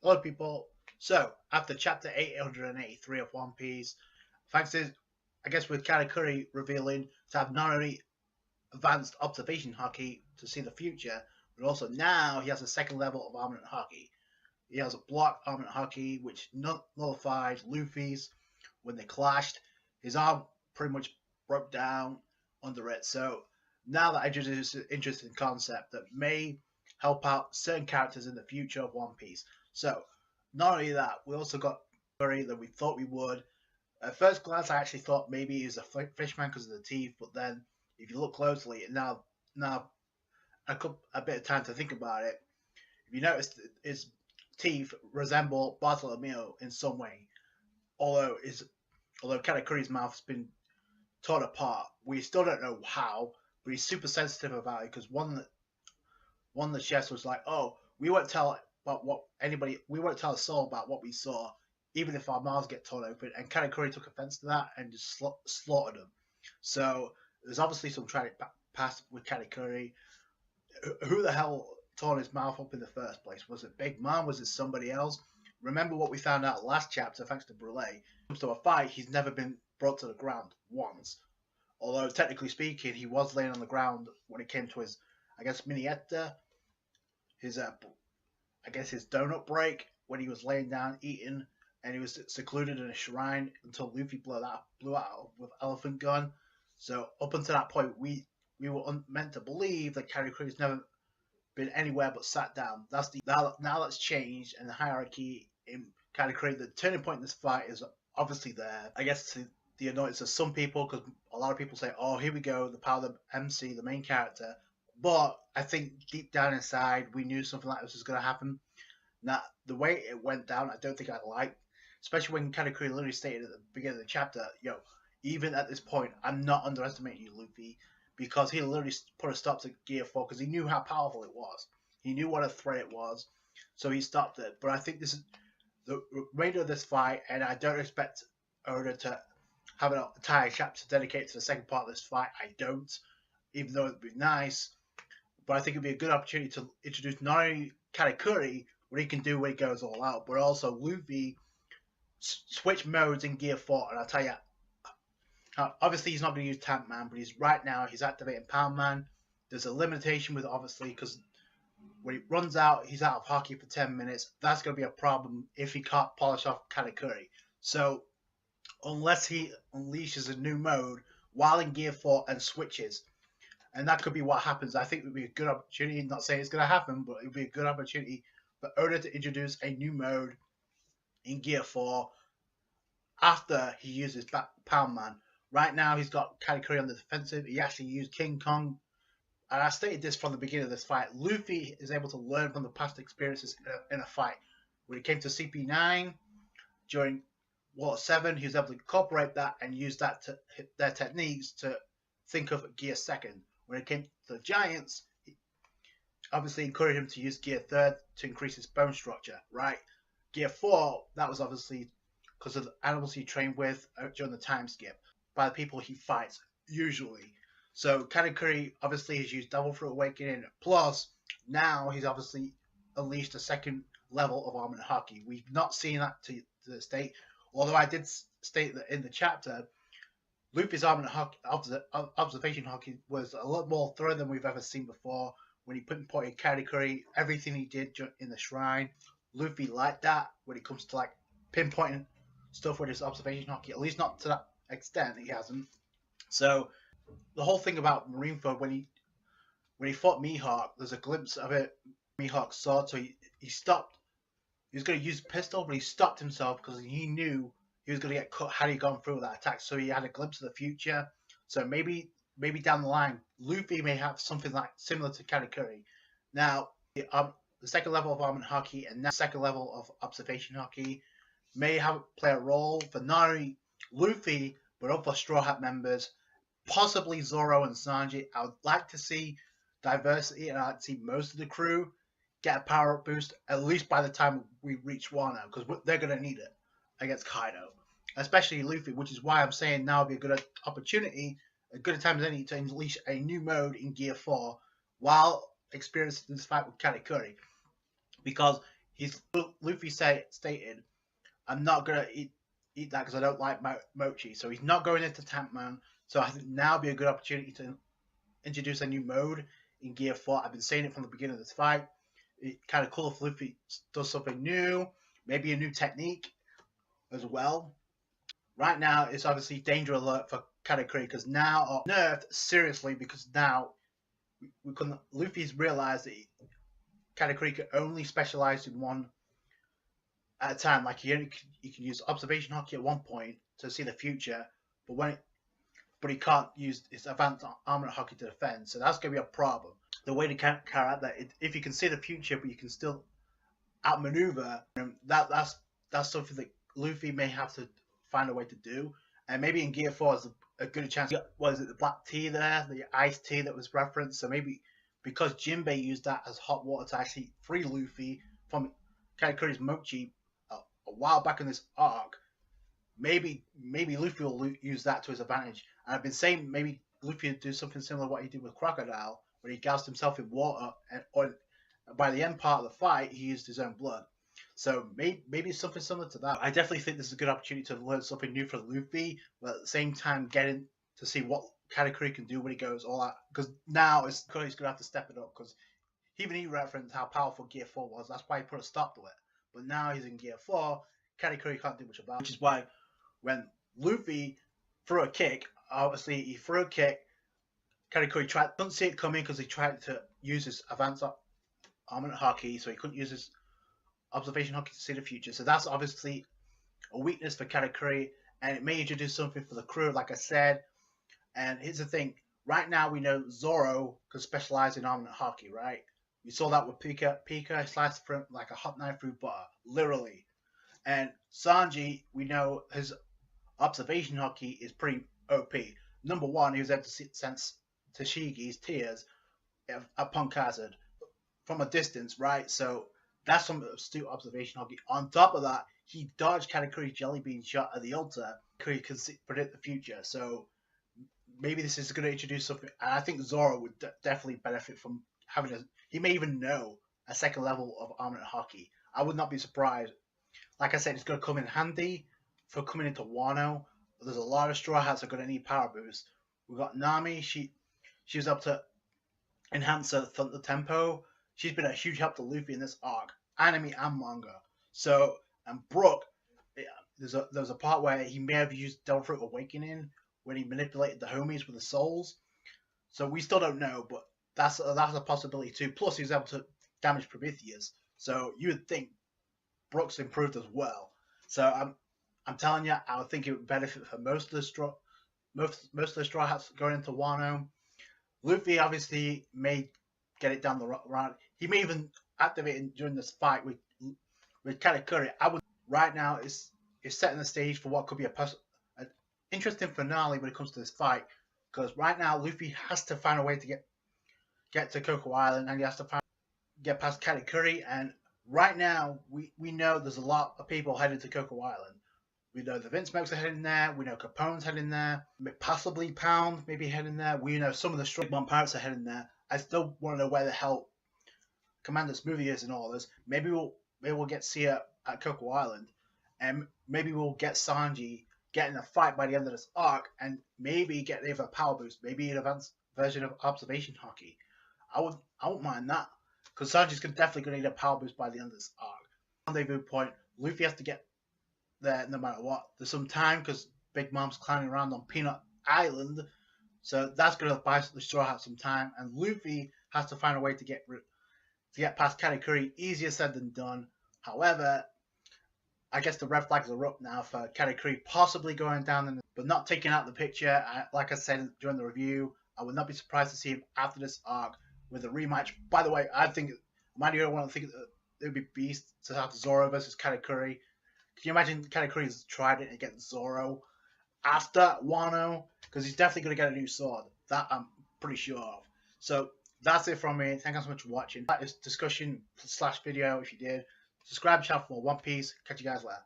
Hello, people. So, after chapter 883 of One Piece, thanks to, I guess, with Katakuri revealing to have not only advanced observation haki to see the future, but also now he has a second level of armament haki. He has a block armament haki which nullifies Luffy's when they clashed. His arm pretty much broke down under it. So, now that I introduced an interesting concept that may help out certain characters in the future of One Piece. So, not only that, we also got Curry that we thought we would. At first glance, I actually thought maybe he was a fishman because of the teeth, but then if you look closely, now a bit of time to think about it, if you notice, his teeth resemble Bartolomeo in some way. Although Katakuri's mouth has been torn apart, we still don't know how. But he's super sensitive about it because one of the chefs was like, "Oh, we won't tell we won't tell a soul about what we saw, even if our mouths get torn open." And Katakuri took offense to that and just slaughtered him. So there's obviously some tragic past with Katakuri. Who the hell torn his mouth up in the first place? Was it Big Mom? Was it somebody else? Remember what we found out last chapter, thanks to Brule. When it comes to a fight, he's never been brought to the ground once. Although, technically speaking, he was laying on the ground when it came to his, I guess, Minietta, his donut break, when he was laying down eating, and he was secluded in a shrine until Luffy blew out with Elephant Gun. So up until that point, we were meant to believe that Katakuri's never been anywhere but sat down. Now that's changed, and the hierarchy in Katakuri, the turning point in this fight is obviously there. I guess the annoyance of some people, because a lot of people say, "Oh, here we go, the power of the MC, the main character." But I think deep down inside, we knew something like this was going to happen. Now, the way it went down, I don't think I liked, especially when Katakuri literally stated at the beginning of the chapter, "Yo, even at this point, I'm not underestimating you, Luffy," because he literally put a stop to Gear 4 because he knew how powerful it was. He knew what a threat it was, so he stopped it. But I think this is the remainder of this fight, and I don't expect Oda to have an entire chapter dedicated to the second part of this fight. I don't, even though it'd be nice. But I think it'd be a good opportunity to introduce not only Katakuri, what he can do when he goes all out, but also Luffy switch modes in Gear 4. And I'll tell you, obviously he's not going to use Tank Man, but he's activating Pound Man. There's a limitation with it, obviously, because when he runs out, he's out of haki for 10 minutes. That's going to be a problem if he can't polish off Katakuri. So unless he unleashes a new mode while in Gear 4 and switches, and that could be what happens. I think it would be a good opportunity. I'm not saying it's going to happen, but it would be a good opportunity for Oda to introduce a new mode in Gear 4 after he uses Pound Man. Right now, he's got Katakuri on the defensive. He actually used King Kong. And I stated this from the beginning of this fight. Luffy is able to learn from the past experiences in a fight. When it came to CP9, during War 7, he was able to incorporate that and use that to hit their techniques to think of Gear 2nd. When it came to the Giants, he obviously encouraged him to use Gear 3rd to increase his bone structure, right? Gear 4, that was obviously because of the animals he trained with during the time skip, by the people he fights, usually. So Katakuri obviously has used Double Fruit Awakening, plus now he's obviously unleashed a second level of Armament Haki. We've not seen that to this date, although I did state that in the chapter, Luffy's Armament Haki, observation Haki was a lot more thorough than we've ever seen before. When he pinpointed Katakuri, everything he did in the shrine, Luffy liked that when it comes to like pinpointing stuff with his observation Haki, at least not to that extent he hasn't. So the whole thing about Marineford, when he fought Mihawk, there's a glimpse of it, Mihawk's sword, so he stopped. He was going to use a pistol, but he stopped himself because he knew he was going to get cut had he gone through that attack. So he had a glimpse of the future. So maybe down the line, Luffy may have something like similar to Katakuri. Now, the second level of Armament Haki and the second level of Observation Haki may play a role for not only Luffy, but other Straw Hat members, possibly Zoro and Sanji. I would like to see diversity, and I'd like to see most of the crew get a power-up boost, at least by the time we reach Wano, because they're going to need it against Kaido, especially Luffy, which is why I'm saying now would be a good opportunity, a good time as any, to unleash a new mode in Gear 4 while experiencing this fight with Katakuri. Because Luffy stated, "I'm not gonna eat that because I don't like mochi." So he's not going into Tank Man. So I think now would be a good opportunity to introduce a new mode in Gear 4. I've been saying it from the beginning of this fight. It's kind of cool if Luffy does something new, maybe a new technique as well. Right now, it's obviously danger alert for Katakuri because now nerfed seriously because now Luffy's realized that Katakuri can only specialize in one at a time. Like he can use observation haki at one point to see the future, but he can't use his advanced armament haki to defend. So that's going to be a problem. The way to carry out that, if you can see the future, but you can still outmaneuver, that's something that Luffy may have to find a way to do. And maybe in Gear 4 is a good chance. Was it the black tea there, the iced tea that was referenced? So maybe because Jinbei used that as hot water to actually free Luffy from Katakuri's mochi a while back in this arc, maybe Luffy will use that to his advantage. And I've been saying maybe Luffy would do something similar to what he did with Crocodile, where he doused himself in water, or by the end part of the fight, he used his own blood. So maybe something similar to that. I definitely think this is a good opportunity to learn something new for Luffy, but at the same time getting to see what Katakuri can do when he goes all out. Because now he's going to have to step it up, because even he referenced how powerful Gear 4 was. That's why he put a stop to it. But now he's in Gear 4, Katakuri can't do much about it. Which is why when Luffy threw a kick, obviously he threw a kick, Katakuri couldn't see it coming because he tried to use his advanced armament haki, so he couldn't use his observation haki to see the future. So that's obviously a weakness for Katakuri, and it may introduce something for the crew, like I said. And here's the thing: right now we know Zoro can specialize in armament haki, right? We saw that with Pika. Pika sliced through like a hot knife through butter, literally. And Sanji, we know his observation haki is pretty OP. Number one, he was able to sense Tashigi's tears at Punk Hazard from a distance, right? So that's some astute observation haki. On top of that, he dodged Katakuri's jelly bean shot at the altar. Katakuri can predict the future. So maybe this is going to introduce something. And I think Zoro would definitely benefit from having he may even know a second level of armament haki. I would not be surprised. Like I said, it's going to come in handy for coming into Wano. There's a lot of Straw Hats that are going to need power boost. We've got Nami. She was able to enhance her thunder tempo. She's been a huge help to Luffy in this arc, anime and manga. So, and Brook, there's a part where he may have used Devil Fruit Awakening when he manipulated the homies with the souls. So we still don't know, but that's a possibility too. Plus, he was able to damage Prometheus. So you would think Brook's improved as well. So I'm telling you, I would think it would benefit for most of the Straw Hats going into Wano. Luffy obviously may get it down the road. He may even activate it during this fight with Katakuri. Right now is setting the stage for what could be an interesting finale when it comes to this fight. Because right now Luffy has to find a way to get to Cocoa Island, and he has to get past Katakuri. And right now we know there's a lot of people headed to Cocoa Island. We know the Vince Smokes are heading there. We know Capone's heading there. Possibly Pound maybe heading there. We know some of the Strongman Pirates are heading there. I still want to know where the hell Commander Smoothie is and all this. Maybe we'll get Sia at Cocoa Island, and maybe we'll get Sanji getting a fight by the end of this arc, and maybe get either a power boost, maybe an advanced version of observation haki. I wouldn't mind that, because Sanji's definitely going to need a power boost by the end of this arc. Rendezvous point. Luffy has to get there no matter what. There's some time because Big Mom's climbing around on Peanut Island, so that's going to buy the Straw Hat some time. And Luffy has to find a way to get past Katakuri. Easier said than done. However, I guess the red flags are up now for Katakuri possibly going down, but not taking out the picture. Like I said during the review, I would not be surprised to see him after this arc with a rematch. By the way, I think am I the only one to think that it would be beast to have Zoro versus Katakuri? Can you imagine Katakuri's tried it against Zoro after Wano? Because he's definitely going to get a new sword. That I'm pretty sure of. So that's it from me. Thank you so much for watching. Like this discussion / video if you did. Subscribe to the channel for more One Piece. Catch you guys later.